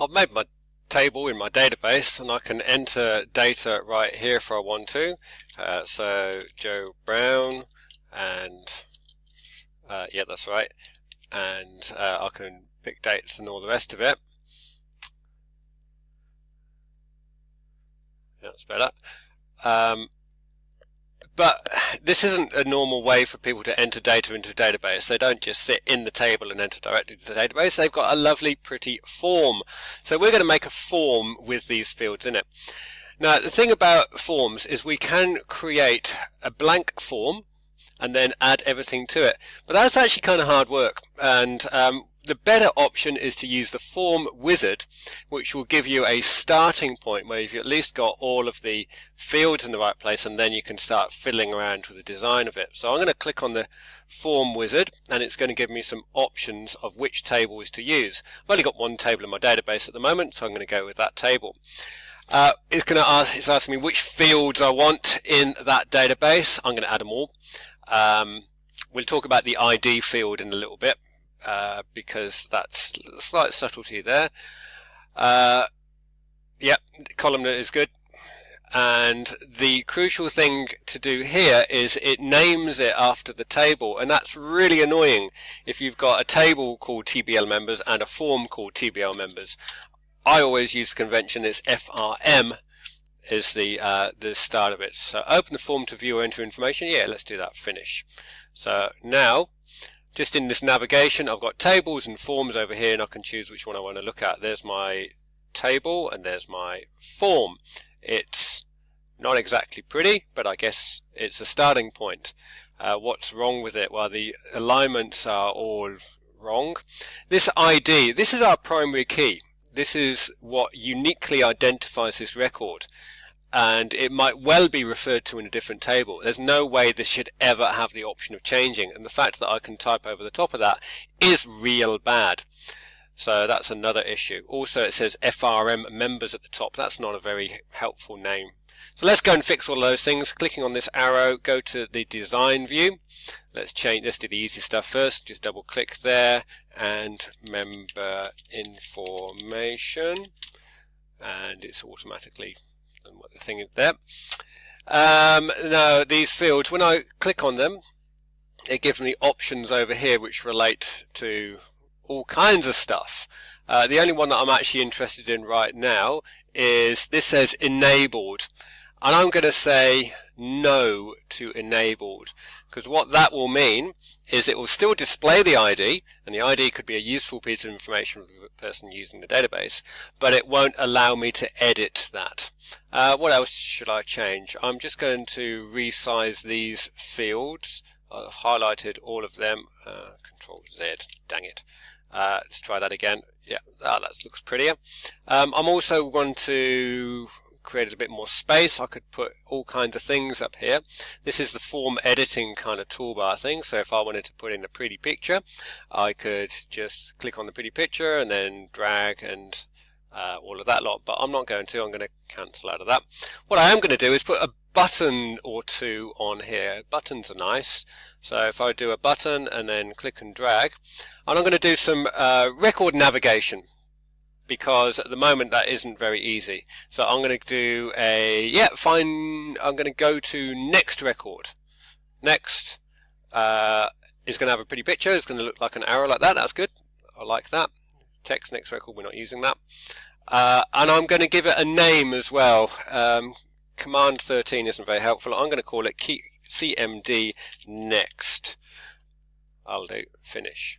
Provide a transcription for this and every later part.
I've made my table in my database and I can enter data right here if I want to. So Joe Brown and yeah, that's right, and I can pick dates and all the rest of it. That's better. But this isn't a normal way for people to enter data into a database. They don't just sit in the table and enter directly to the database. They've got a lovely, pretty form. So we're going to make a form with these fields in it. Now, the thing about forms is we can create a blank form and then add everything to it. But that's actually kind of hard work. And the better option is to use the form wizard, which will give you a starting point where you've at least got all of the fields in the right place, and then you can start fiddling around with the design of it. So I'm going to click on the form wizard and it's going to give me some options of which table is to use. I've only got one table in my database at the moment, so I'm going to go with that table. It's asking me which fields I want in that database. I'm going to add them all. We'll talk about the ID field in a little bit. Because that's a slight subtlety there. Yep, columnar is good. And the crucial thing to do here is it names it after the table, and that's really annoying if you've got a table called TBL members and a form called TBL members. I always use the convention it's FRM is the start of it. So open the form to view or enter information. Yeah, let's do that. Finish. So now, just in this navigation, I've got tables and forms over here, and I can choose which one I want to look at. There's my table and there's my form. It's not exactly pretty, but I guess it's a starting point. What's wrong with it? Well, the alignments are all wrong. This ID, this is our primary key. This is what uniquely identifies this record. And it might well be referred to in a different table. There's no way this should ever have the option of changing, and the fact that I can type over the top of that is real bad. So that's another issue. Also, it says FRM members at the top. That's not a very helpful name. So let's go and fix all those things. Clicking on this arrow, go to the design view. Let's do the easy stuff first. Just double click there and member information, and it's automatically and what the thing is there. Now these fields, when I click on them, it gives me options over here which relate to all kinds of stuff. The only one that I'm actually interested in right now is this says enabled, and I'm going to say no to enabled, because what that will mean is it will still display the ID, and the ID could be a useful piece of information for the person using the database, but it won't allow me to edit that. What else should I change? I'm just going to resize these fields. I've highlighted all of them. Control Z, dang it. Let's try that again. Yeah, that looks prettier. I'm also going to create a bit more space. I could put all kinds of things up here. This is the form editing kind of toolbar thing, so if I wanted to put in a pretty picture, I could just click on the pretty picture and then drag and all of that lot, but I'm not going to. I'm going to cancel out of that. What I am going to do is put a button or two on here. Buttons are nice, so if I do a button and then click and drag, and I'm going to do some record navigation, because at the moment that isn't very easy. So I'm going to do I'm going to go to next record. Next is going to have a pretty picture. It's going to look like an arrow like that. That's good. I like that. Text next record, we're not using that. And I'm going to give it a name as well. Command 13 isn't very helpful. I'm going to call it CMD next. I'll do finish.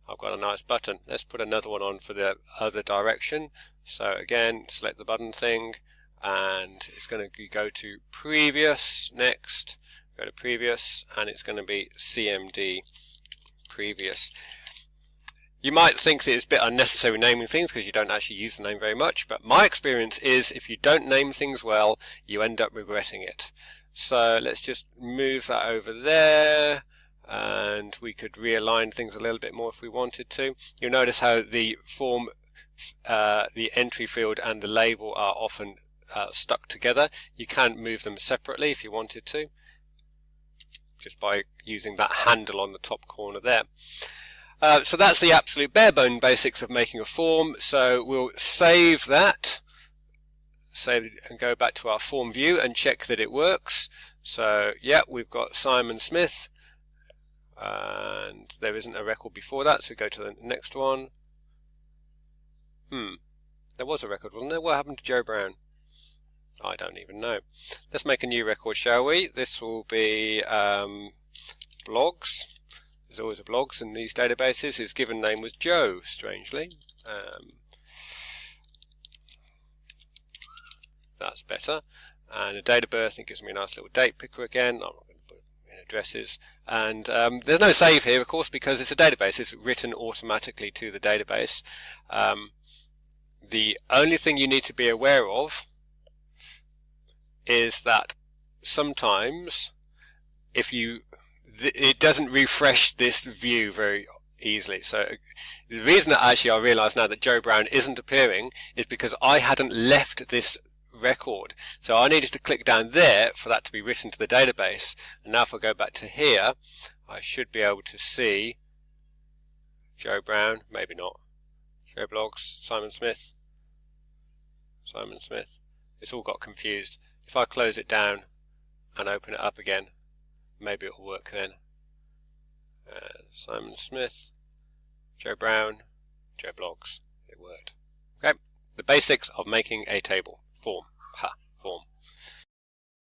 I've got a nice button. Let's put another one on for the other direction. So again, select the button thing, and it's going to go to previous, next, go to previous, and it's going to be CMD previous. You might think that it's a bit unnecessary naming things because you don't actually use the name very much, but my experience is if you don't name things well, you end up regretting it. So let's just move that over there, and we could realign things a little bit more if we wanted to. You'll notice how the form, the entry field and the label are often stuck together. You can move them separately if you wanted to, just by using that handle on the top corner there. So that's the absolute bare bone basics of making a form. So we'll save that, save it, and go back to our form view and check that it works. So yeah, we've got Simon Smith, and there isn't a record before that, so go to the next one. There was a record, wasn't there? What happened to Joe Brown? I don't even know. Let's make a new record, shall we? This will be blogs. There's always a blogs in these databases. His given name was Joe, strangely. That's better. And a date of birth, it gives me a nice little date picker again. I'm not going to put in addresses. And there's no save here, of course, because it's a database. It's written automatically to the database. The only thing you need to be aware of is that sometimes it doesn't refresh this view very easily. So the reason that actually I realise now that Joe Brown isn't appearing is because I hadn't left this record. So I needed to click down there for that to be written to the database. And now if I go back to here, I should be able to see Joe Brown, maybe not, Joe Blogs, Simon Smith. It's all got confused. If I close it down and open it up again, maybe it will work then. Simon Smith, Joe Brown, Joe Blogs. It worked. Okay, the basics of making a table. Form. Form.